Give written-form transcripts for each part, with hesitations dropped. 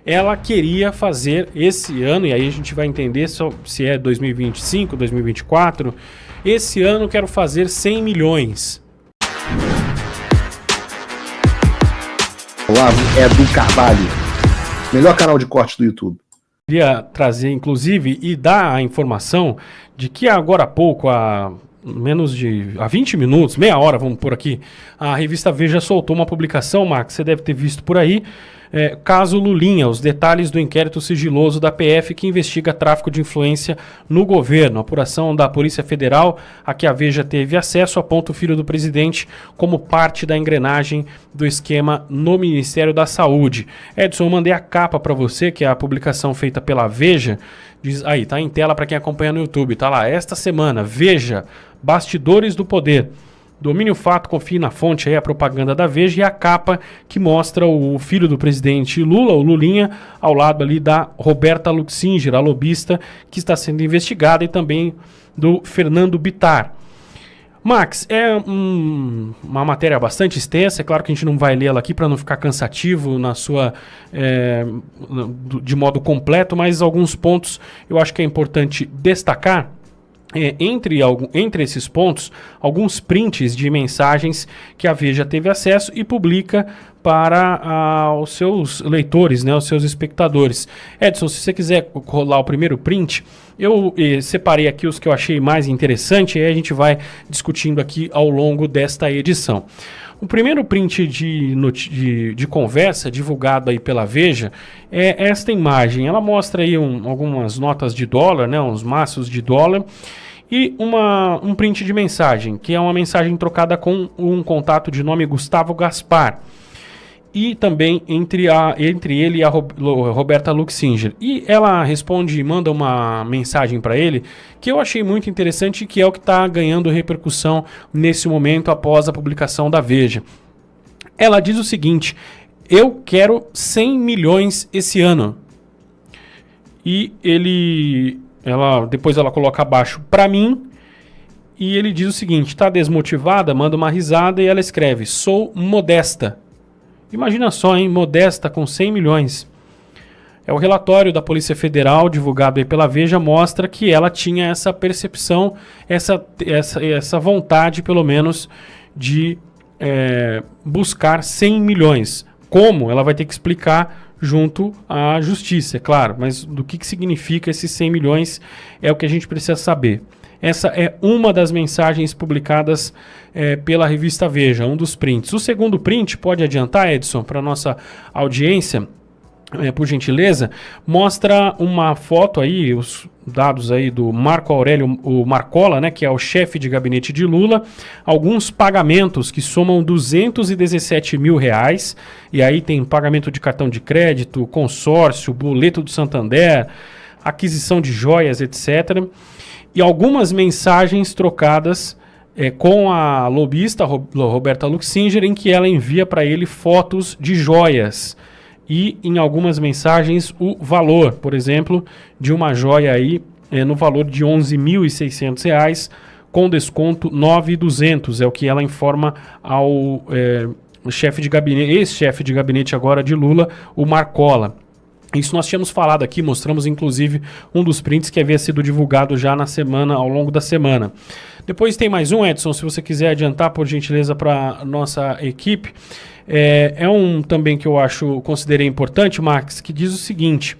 ela queria fazer esse ano, e aí a gente vai entender se é 2025, 2024, esse ano quero fazer 100 milhões. Olá, é do Carvalho, melhor canal de corte do YouTube. Queria trazer, inclusive, e dar a informação de que agora há pouco, há 20 minutos, meia hora, vamos por aqui, a revista Veja soltou uma publicação, Max, você deve ter visto por aí, caso Lulinha, os detalhes do inquérito sigiloso da PF que investiga tráfico de influência no governo. A apuração da Polícia Federal, a que a Veja teve acesso, aponta o filho do presidente como parte da engrenagem do esquema no Ministério da Saúde. Edson, eu mandei a capa para você, que é a publicação feita pela Veja. Diz, aí, tá em tela para quem acompanha no YouTube, tá lá, esta semana, Veja, Bastidores do Poder. Domine o fato, confie na fonte, aí a propaganda da Veja e a capa que mostra o filho do presidente Lula, o Lulinha, ao lado ali da Roberta Luxinger, a lobista que está sendo investigada, e também do Fernando Bittar. Max, é uma matéria bastante extensa, é claro que a gente não vai ler ela aqui para não ficar cansativo de modo completo, mas alguns pontos eu acho que é importante destacar. Entre esses pontos, alguns prints de mensagens que a Veja teve acesso e publica para os seus leitores, né, os seus espectadores. Edson, se você quiser rolar o primeiro print, eu separei aqui os que eu achei mais interessante e aí a gente vai discutindo aqui ao longo desta edição. O primeiro print de conversa divulgado aí pela Veja é esta imagem. Ela mostra aí algumas notas de dólar, né, uns maços de dólar, e um print de mensagem, que é uma mensagem trocada com um contato de nome Gustavo Gaspar. E também entre ele e a Roberta Luxinger. E ela responde e manda uma mensagem para ele que eu achei muito interessante e que é o que está ganhando repercussão nesse momento após a publicação da Veja. Ela diz o seguinte: eu quero 100 milhões esse ano. E depois ela coloca abaixo para mim e ele diz o seguinte: está desmotivada, manda uma risada e ela escreve: sou modesta. Imagina só, hein? Modesta com 100 milhões. O relatório da Polícia Federal, divulgado aí pela Veja, mostra que ela tinha essa percepção, essa vontade, pelo menos, de buscar 100 milhões. Como? Ela vai ter que explicar junto à justiça, é claro. Mas do que significa esses 100 milhões é o que a gente precisa saber. Essa é uma das mensagens publicadas pela revista Veja, um dos prints. O segundo print, pode adiantar, Edson, para a nossa audiência, por gentileza, mostra uma foto aí, os dados aí do Marco Aurélio, o Marcola, né, que é o chefe de gabinete de Lula, alguns pagamentos que somam 217 mil reais, e aí tem pagamento de cartão de crédito, consórcio, boleto do Santander, aquisição de joias, etc., e algumas mensagens trocadas com a lobista Roberta Luxinger, em que ela envia para ele fotos de joias e em algumas mensagens o valor, por exemplo, de uma joia aí no valor de R$ 11.600, com desconto 9.200, é o que ela informa ao chefe de gabinete, ex-chefe de gabinete agora de Lula, o Marcola. Isso nós tínhamos falado aqui, mostramos inclusive um dos prints que havia sido divulgado já na semana, ao longo da semana. Depois tem mais um, Edson, se você quiser adiantar, por gentileza, para a nossa equipe. Também que eu considerei importante, Max, que diz o seguinte: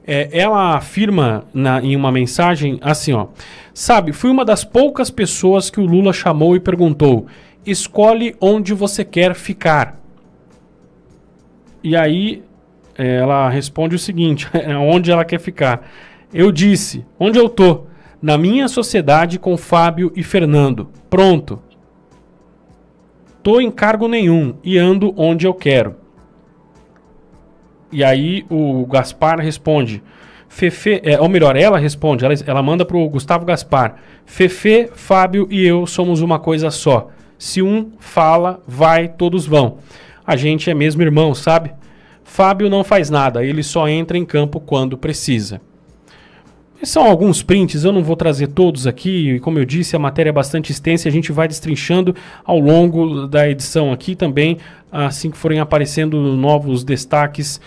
ela afirma em uma mensagem assim, ó: sabe, fui uma das poucas pessoas que o Lula chamou e perguntou: escolhe onde você quer ficar. E aí ela responde o seguinte: onde ela quer ficar. Eu disse: onde eu tô? Na minha sociedade com Fábio e Fernando. Pronto. Tô em cargo nenhum e ando onde eu quero. E aí o Gaspar responde: ou melhor, ela responde, ela manda pro Gustavo Gaspar: Fefe, Fábio e eu somos uma coisa só. Se um fala, vai, todos vão. A gente é mesmo irmão, sabe? Fábio não faz nada, ele só entra em campo quando precisa. Esses são alguns prints, eu não vou trazer todos aqui, e como eu disse, a matéria é bastante extensa e a gente vai destrinchando ao longo da edição aqui também, assim que forem aparecendo novos destaques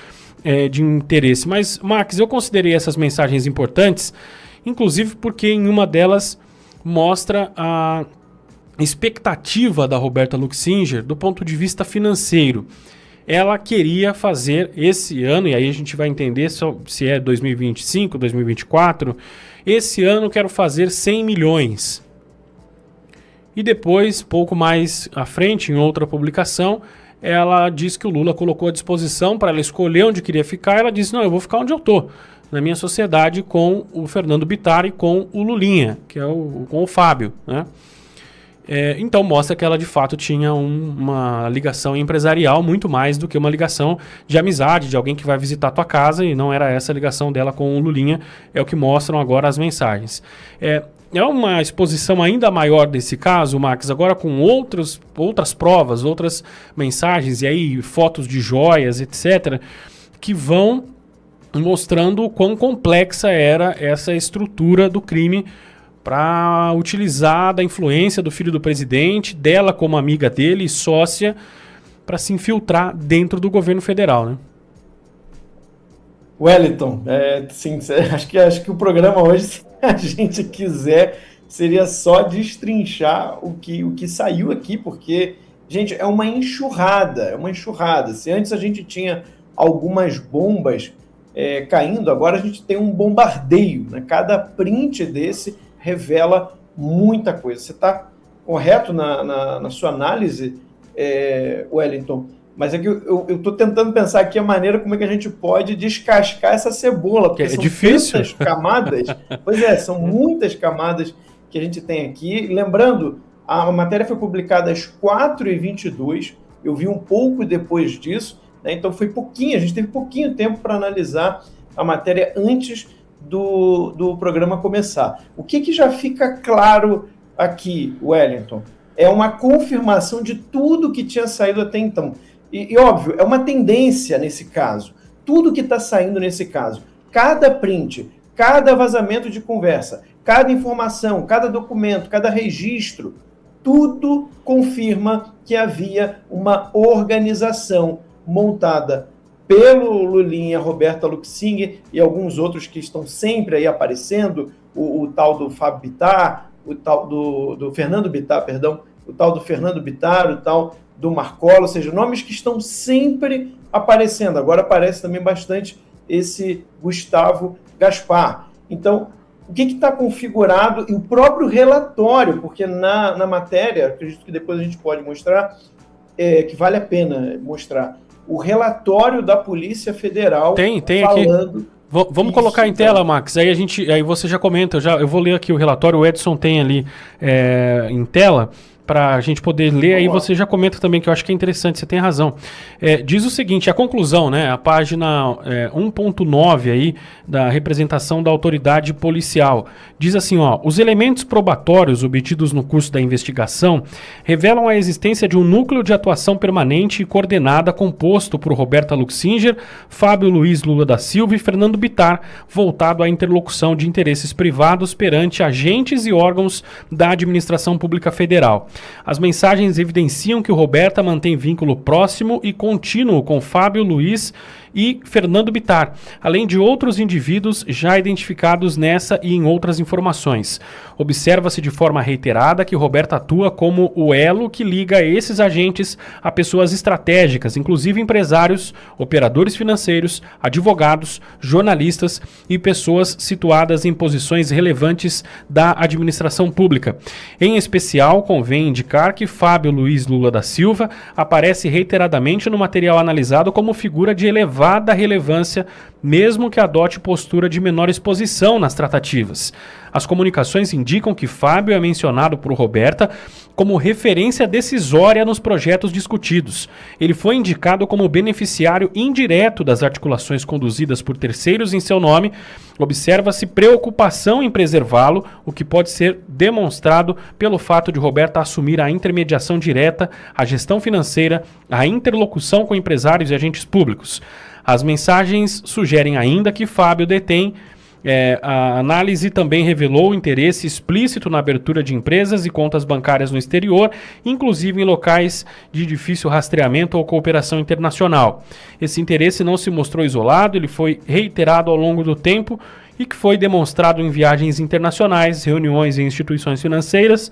de interesse. Mas, Max, eu considerei essas mensagens importantes, inclusive porque em uma delas mostra a expectativa da Roberta Luxinger do ponto de vista financeiro. Ela queria fazer esse ano, e aí a gente vai entender se é 2025, 2024, esse ano quero fazer 100 milhões. E depois, pouco mais à frente, em outra publicação, ela diz que o Lula colocou à disposição para ela escolher onde queria ficar. Ela disse, não, eu vou ficar onde eu estou, na minha sociedade com o Fernando Bittar e com o Lulinha, que é com o Fábio, né? Então mostra que ela de fato tinha uma ligação empresarial muito mais do que uma ligação de amizade, de alguém que vai visitar a tua casa, e não era essa a ligação dela com o Lulinha, é o que mostram agora as mensagens. É uma exposição ainda maior desse caso, Max, agora com outras provas, outras mensagens, e aí fotos de joias, etc., que vão mostrando o quão complexa era essa estrutura do crime para utilizar da influência do filho do presidente, dela como amiga dele e sócia, para se infiltrar dentro do governo federal, né? Wellington, sim, acho que o programa hoje, se a gente quiser, seria só destrinchar o que saiu aqui, porque, gente, é uma enxurrada. Se antes a gente tinha algumas bombas caindo, agora a gente tem um bombardeio, né? Cada print desse revela muita coisa. Você está correto na sua análise, Wellington, mas é que eu estou tentando pensar aqui a maneira como é que a gente pode descascar essa cebola, porque são difícil. Tantas camadas. Pois são muitas camadas que a gente tem aqui. Lembrando, a matéria foi publicada às 4h22, eu vi um pouco depois disso, né? Então foi pouquinho, a gente teve pouquinho tempo para analisar a matéria antes do programa começar. O que já fica claro aqui, Wellington, é uma confirmação de tudo que tinha saído até então. E óbvio, é uma tendência nesse caso. Tudo que está saindo nesse caso, cada print, cada vazamento de conversa, cada informação, cada documento, cada registro, tudo confirma que havia uma organização montada pelo Lulinha, Roberta Luxinger e alguns outros que estão sempre aí aparecendo, o tal do Fábio Bittar, o tal do Fernando Bittar, perdão, o tal do Fernando Bittar, o tal do Marcola, ou seja, nomes que estão sempre aparecendo. Agora aparece também bastante esse Gustavo Gaspar. Então, o que está configurado e o próprio relatório, porque na matéria, acredito que depois a gente pode mostrar, que vale a pena mostrar, o relatório da Polícia Federal tem falando... Aqui. Vamos colocar em tela, Max, aí você já comenta, eu vou ler aqui o relatório, o Edson tem ali em tela, para a gente poder ler, aí você já comenta também, que eu acho que é interessante, você tem razão. Diz o seguinte, a conclusão, né, a página 1.9 aí, da representação da autoridade policial, diz assim, os elementos probatórios obtidos no curso da investigação revelam a existência de um núcleo de atuação permanente e coordenada composto por Roberta Luxinger, Fábio Luiz Lula da Silva e Fernando Bittar, voltado à interlocução de interesses privados perante agentes e órgãos da administração pública federal. As mensagens evidenciam que o Roberta mantém vínculo próximo e contínuo com Fábio Luiz e Fernando Bittar, além de outros indivíduos já identificados nessa e em outras informações. Observa-se de forma reiterada que Roberta atua como o elo que liga esses agentes a pessoas estratégicas, inclusive empresários, operadores financeiros, advogados, jornalistas e pessoas situadas em posições relevantes da administração pública. Em especial, convém indicar que Fábio Luiz Lula da Silva aparece reiteradamente no material analisado como figura de elevada relevância, mesmo que adote postura de menor exposição nas tratativas. As comunicações indicam que Fábio é mencionado por Roberta como referência decisória nos projetos discutidos. Ele foi indicado como beneficiário indireto das articulações conduzidas por terceiros em seu nome. Observa-se preocupação em preservá-lo, o que pode ser demonstrado pelo fato de Roberta assumir a intermediação direta, a gestão financeira, a interlocução com empresários e agentes públicos. As mensagens sugerem ainda que Fábio detém A análise também revelou interesse explícito na abertura de empresas e contas bancárias no exterior, inclusive em locais de difícil rastreamento ou cooperação internacional. Esse interesse não se mostrou isolado, ele foi reiterado ao longo do tempo e que foi demonstrado em viagens internacionais, reuniões em instituições financeiras,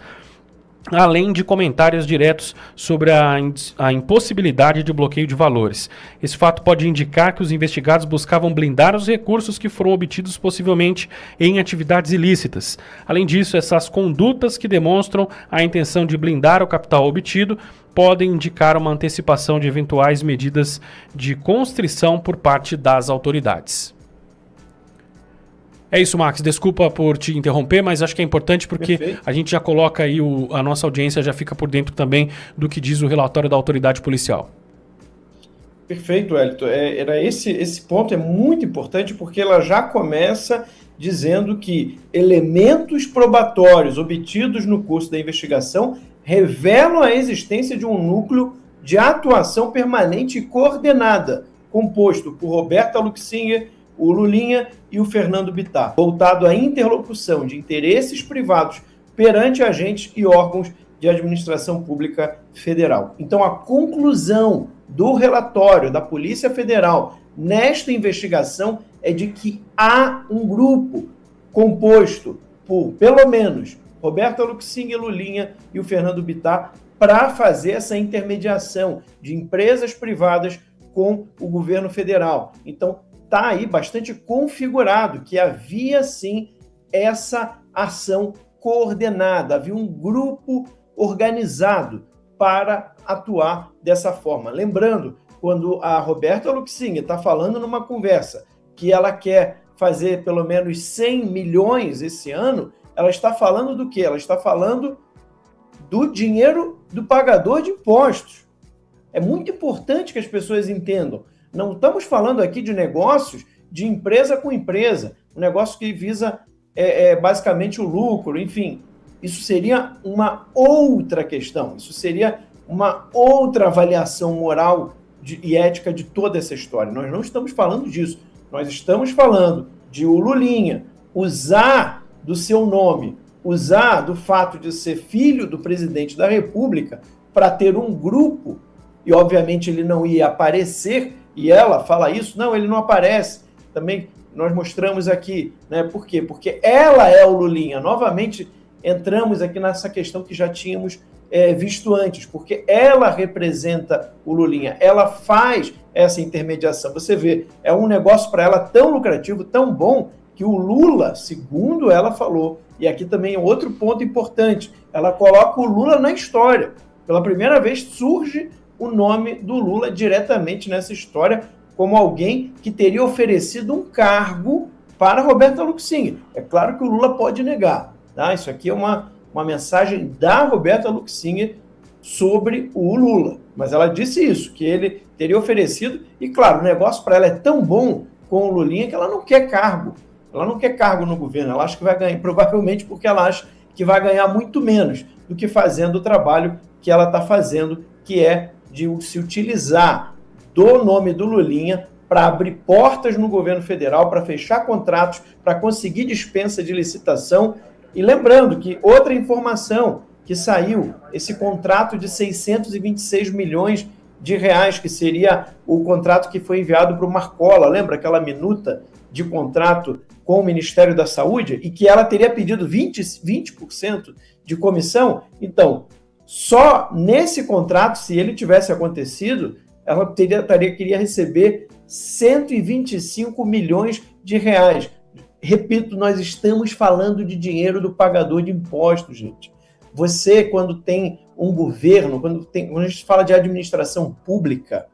além de comentários diretos sobre a impossibilidade de bloqueio de valores. Esse fato pode indicar que os investigados buscavam blindar os recursos que foram obtidos possivelmente em atividades ilícitas. Além disso, essas condutas que demonstram a intenção de blindar o capital obtido podem indicar uma antecipação de eventuais medidas de constrição por parte das autoridades. É isso, Max. Desculpa por te interromper, mas acho que é importante porque Perfeito. A gente já coloca aí, a nossa audiência já fica por dentro também do que diz o relatório da autoridade policial. Perfeito, Wellington. Esse ponto é muito importante porque ela já começa dizendo que elementos probatórios obtidos no curso da investigação revelam a existência de um núcleo de atuação permanente e coordenada, composto por Roberta Luxinger, o Lulinha e o Fernando Bittar, voltado à interlocução de interesses privados perante agentes e órgãos de administração pública federal. Então, a conclusão do relatório da Polícia Federal nesta investigação é de que há um grupo composto por, pelo menos, Roberta Luxinger, Lulinha e o Fernando Bittar para fazer essa intermediação de empresas privadas com o governo federal. Então, está aí bastante configurado que havia, sim, essa ação coordenada, havia um grupo organizado para atuar dessa forma. Lembrando, quando a Roberta Luxinger está falando numa conversa que ela quer fazer pelo menos 100 milhões esse ano, ela está falando do quê? Ela está falando do dinheiro do pagador de impostos. É muito importante que as pessoas entendam. Não estamos falando aqui de negócios de empresa com empresa, um negócio que visa basicamente o lucro, enfim. Isso seria uma outra questão, isso seria uma outra avaliação moral e ética de toda essa história. Nós não estamos falando disso, nós estamos falando de o Lulinha usar do seu nome, usar do fato de ser filho do presidente da República para ter um grupo, e obviamente ele não ia aparecer. E ela fala isso, não, ele não aparece. Também nós mostramos aqui, né? Por quê? Porque ela é o Lulinha. Novamente, entramos aqui nessa questão que já tínhamos visto antes, porque ela representa o Lulinha, ela faz essa intermediação. Você vê, é um negócio para ela tão lucrativo, tão bom, que o Lula, segundo ela falou, e aqui também é outro ponto importante, ela coloca o Lula na história. Pela primeira vez surge o nome do Lula diretamente nessa história como alguém que teria oferecido um cargo para Roberta Luxinger. É claro que o Lula pode negar, tá? Isso aqui é uma mensagem da Roberta Luxinger sobre o Lula, mas ela disse isso, que ele teria oferecido, e claro, o negócio para ela é tão bom com o Lulinha que ela não quer cargo no governo, ela acha que vai ganhar, provavelmente porque ela acha que vai ganhar muito menos do que fazendo o trabalho que ela está fazendo, que é de se utilizar do nome do Lulinha para abrir portas no governo federal, para fechar contratos, para conseguir dispensa de licitação. E lembrando que outra informação que saiu, esse contrato de 626 milhões de reais, que seria o contrato que foi enviado para o Marcola, lembra aquela minuta de contrato com o Ministério da Saúde, e que ela teria pedido 20% de comissão? Então, só nesse contrato, se ele tivesse acontecido, ela queria receber 125 milhões de reais. Repito, nós estamos falando de dinheiro do pagador de impostos, gente. Você, quando tem um governo, quando a gente fala de administração pública,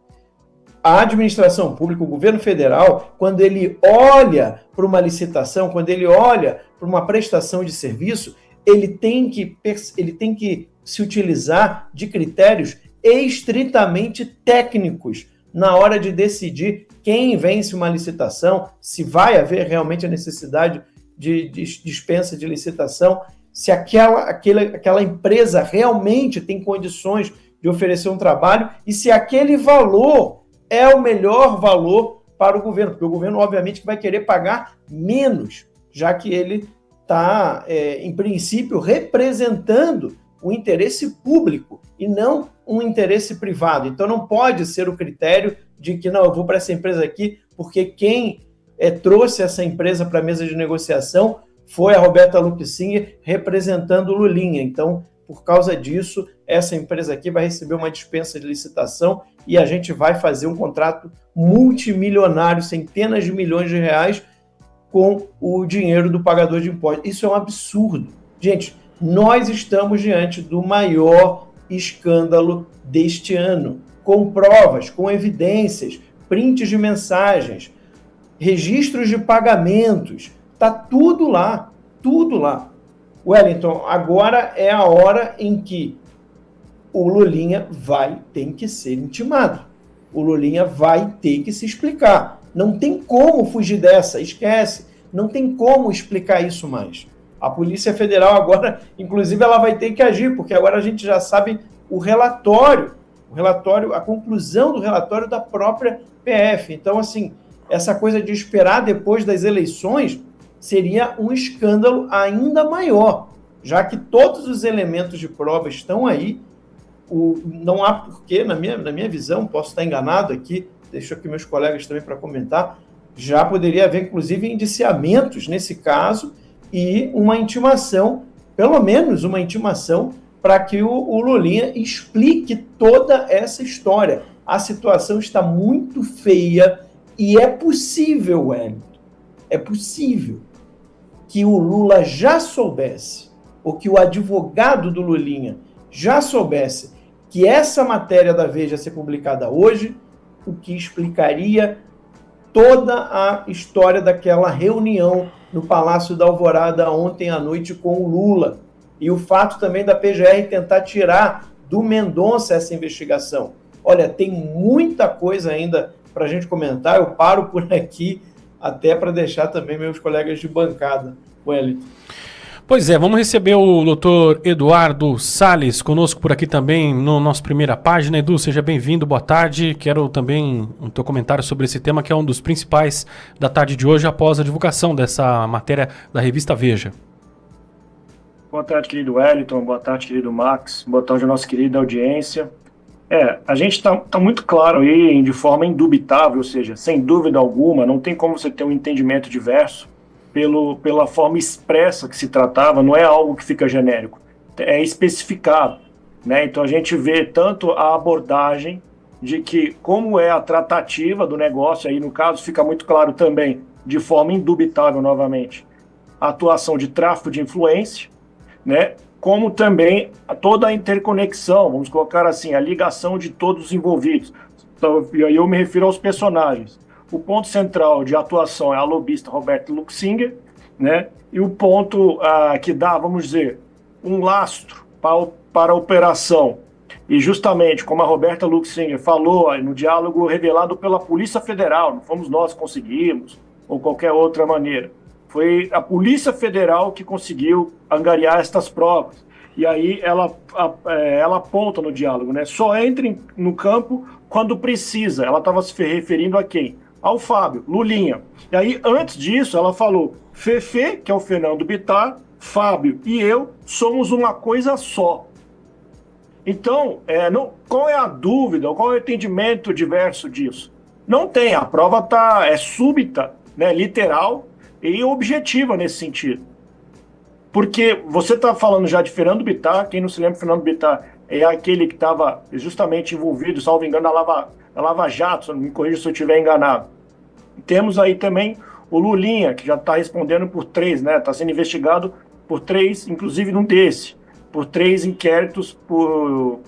a administração pública, o governo federal, quando ele olha para uma licitação, quando ele olha para uma prestação de serviço, ele tem que se utilizar de critérios estritamente técnicos na hora de decidir quem vence uma licitação, se vai haver realmente a necessidade de dispensa de licitação, se aquela empresa realmente tem condições de oferecer um trabalho e se aquele valor é o melhor valor para o governo, porque o governo, obviamente, que vai querer pagar menos, já que ele está, em princípio, representando o interesse público e não um interesse privado. Então, não pode ser o critério de que, não, eu vou para essa empresa aqui porque quem trouxe essa empresa para a mesa de negociação foi a Roberta Luxinger representando o Lulinha. Então, por causa disso, essa empresa aqui vai receber uma dispensa de licitação e a gente vai fazer um contrato multimilionário, centenas de milhões de reais, com o dinheiro do pagador de impostos. Isso é um absurdo. Gente, nós estamos diante do maior escândalo deste ano, com provas, com evidências, prints de mensagens, registros de pagamentos, está tudo lá, tudo lá. Wellington, agora é a hora em que o Lulinha tem que ser intimado. O Lulinha vai ter que se explicar. Não tem como fugir dessa, esquece. Não tem como explicar isso mais. A Polícia Federal agora, inclusive, ela vai ter que agir, porque agora a gente já sabe o relatório, a conclusão do relatório da própria PF. Então, assim, essa coisa de esperar depois das eleições seria um escândalo ainda maior, já que todos os elementos de prova estão aí. Não há porquê, na minha visão, posso estar enganado aqui, deixo aqui meus colegas também para comentar, já poderia haver, inclusive, indiciamentos nesse caso e uma intimação, pelo menos uma intimação, para que o Lulinha explique toda essa história. A situação está muito feia e é possível, Wellington, é possível que o Lula já soubesse, ou que o advogado do Lulinha já soubesse que essa matéria da Veja ia ser publicada hoje, o que explicaria toda a história daquela reunião no Palácio da Alvorada ontem à noite com o Lula. E o fato também da PGR tentar tirar do Mendonça essa investigação. Olha, tem muita coisa ainda para a gente comentar, eu paro por aqui, até para deixar também meus colegas de bancada. Wellington. Pois é, vamos receber o doutor Eduardo Salles conosco por aqui também no nosso primeira página. Edu, seja bem-vindo, boa tarde. Quero também um teu comentário sobre esse tema que é um dos principais da tarde de hoje após a divulgação dessa matéria da revista Veja. Boa tarde, querido Wellington, boa tarde, querido Max, boa tarde, nossa querida audiência. A gente tá muito claro aí, de forma indubitável, ou seja, sem dúvida alguma, não tem como você ter um entendimento diverso pela forma expressa que se tratava, não é algo que fica genérico, é especificado, né? Então a gente vê tanto a abordagem de que como é a tratativa do negócio, aí no caso fica muito claro também, de forma indubitável novamente, a atuação de tráfico de influência, né? Como também toda a interconexão, vamos colocar assim, a ligação de todos os envolvidos. Então, e aí eu me refiro aos personagens. O ponto central de atuação é a lobista Roberta Luxinger, né? E o ponto que dá, vamos dizer, um lastro para a operação. E justamente, como a Roberta Luxinger falou no diálogo revelado pela Polícia Federal, não fomos nós que conseguimos, ou qualquer outra maneira. Foi a Polícia Federal que conseguiu angariar estas provas. E aí ela aponta no diálogo, né? Só entre no campo quando precisa. Ela estava se referindo a quem? Ao Fábio, Lulinha. E aí, antes disso, ela falou, Fefe, que é o Fernando Bittar, Fábio e eu somos uma coisa só. Então, qual é a dúvida, qual é o entendimento diverso disso? Não tem, a prova é súbita, né, literal e objetiva nesse sentido. Porque você está falando já de Fernando Bittar, quem não se lembra, Fernando Bittar é aquele que estava justamente envolvido, salvo engano, na Lava Jato, me corrija se eu estiver enganado. Temos aí também o Lulinha, que já está respondendo por 3, né? Está sendo investigado por 3, inclusive num por 3 inquéritos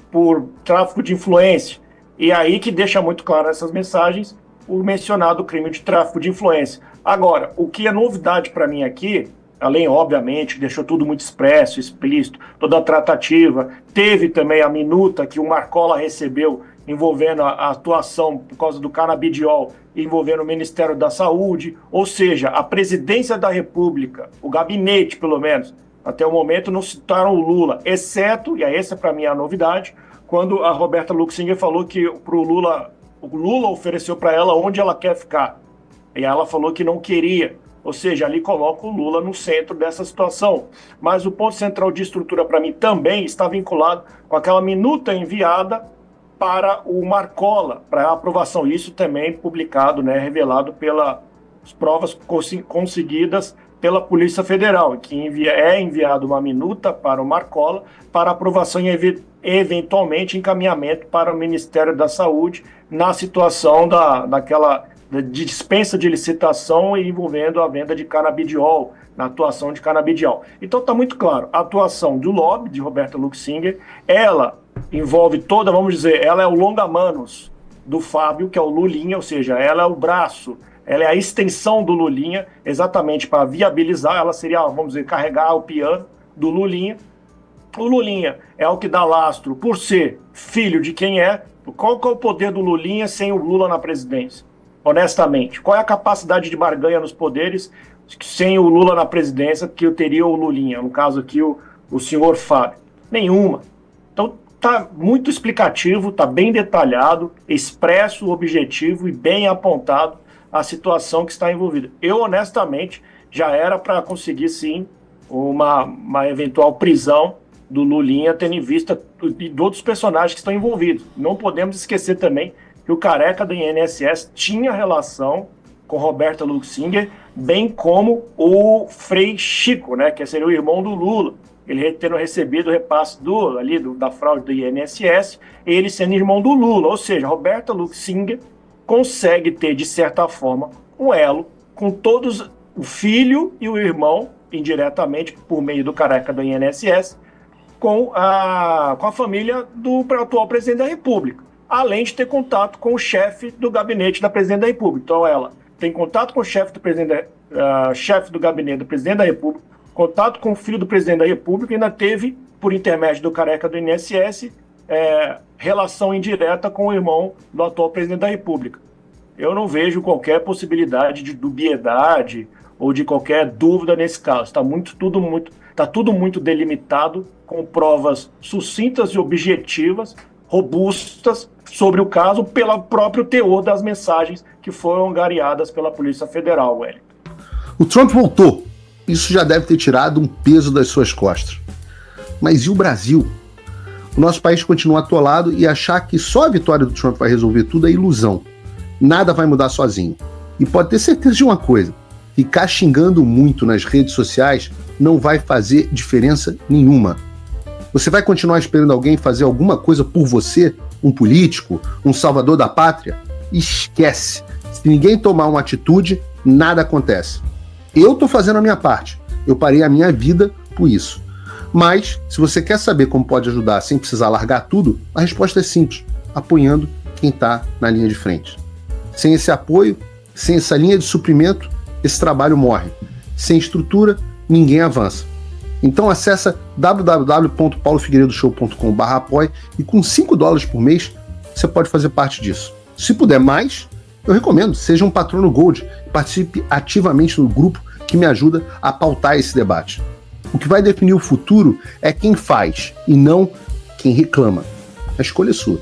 por tráfico de influência. E aí que deixa muito claro nessas mensagens o mencionado crime de tráfico de influência. Agora, o que é novidade para mim aqui, além, obviamente, que deixou tudo muito expresso, explícito, toda a tratativa, teve também a minuta que o Marcola recebeu envolvendo a atuação por causa do canabidiol, envolvendo o Ministério da Saúde, ou seja, a presidência da República, o gabinete, pelo menos, até o momento não citaram o Lula, exceto, e essa para mim é a novidade, quando a Roberta Luxinger falou que para o Lula O Lula ofereceu para ela onde ela quer ficar. E ela falou que não queria. Ou seja, ali coloca o Lula no centro dessa situação. Mas o ponto central de estrutura, para mim, também está vinculado com aquela minuta enviada para o Marcola, para aprovação. Isso também publicado, né, revelado pelas provas conseguidas pela Polícia Federal, que é enviado uma minuta para o Marcola para aprovação e eventualmente encaminhamento para o Ministério da Saúde na situação de dispensa de licitação envolvendo a venda de canabidiol, na atuação de canabidiol. Então está muito claro, a atuação do lobby de Roberta Luxinger, ela envolve toda, vamos dizer, ela é o longa-manos do Fábio, que é o Lulinha, ou seja, ela é o braço, ela é a extensão do Lulinha, exatamente para viabilizar, ela seria, vamos dizer, carregar o piano do Lulinha. O Lulinha é o que dá lastro por ser filho de quem é. Qual que é o poder do Lulinha sem o Lula na presidência? Honestamente, qual é a capacidade de barganha nos poderes sem o Lula na presidência que eu teria o Lulinha, no caso aqui o senhor Fábio? Nenhuma. Então tá muito explicativo, tá bem detalhado, expresso, objetivo e bem apontado a situação que está envolvida. Eu, honestamente, já era para conseguir, sim, uma eventual prisão do Lulinha, tendo em vista de outros personagens que estão envolvidos. Não podemos esquecer também que o careca do INSS tinha relação com Roberta Luxinger, bem como o Frei Chico, né, que seria o irmão do Lula. Ele tendo recebido o repasse da fraude do INSS, ele sendo irmão do Lula. Ou seja, Roberta Luxinger consegue ter, de certa forma, um elo com todos, o filho e o irmão, indiretamente, por meio do careca do INSS, com a família do atual presidente da República, além de ter contato com o chefe do gabinete da presidente da República. Então ela tem contato com o chefe do gabinete do presidente da República, contato com o filho do presidente da República e ainda teve, por intermédio do careca do INSS, relação indireta com o irmão do atual presidente da República. Eu não vejo qualquer possibilidade de dubiedade ou de qualquer dúvida nesse caso. Está tudo muito delimitado, com provas sucintas e objetivas, robustas, sobre o caso, pelo próprio teor das mensagens que foram angariadas pela Polícia Federal, Wellington. O Trump voltou. Isso já deve ter tirado um peso das suas costas. Mas e o Brasil? O nosso país continua atolado e achar que só a vitória do Trump vai resolver tudo é ilusão. Nada vai mudar sozinho. E pode ter certeza de uma coisa: ficar xingando muito nas redes sociais não vai fazer diferença nenhuma. Você vai continuar esperando alguém fazer alguma coisa por você? Um político? Um salvador da pátria? Esquece. Se ninguém tomar uma atitude, nada acontece. Eu tô fazendo a minha parte. Eu parei a minha vida por isso. Mas, se você quer saber como pode ajudar sem precisar largar tudo, a resposta é simples: apoiando quem está na linha de frente. Sem esse apoio, sem essa linha de suprimento, esse trabalho morre. Sem estrutura, ninguém avança. Então acessa www.paulofigueiredoshow.com/apoie e com $5 por mês você pode fazer parte disso. Se puder mais, eu recomendo, seja um patrono Gold e participe ativamente no grupo que me ajuda a pautar esse debate. O que vai definir o futuro é quem faz e não quem reclama. A escolha é sua.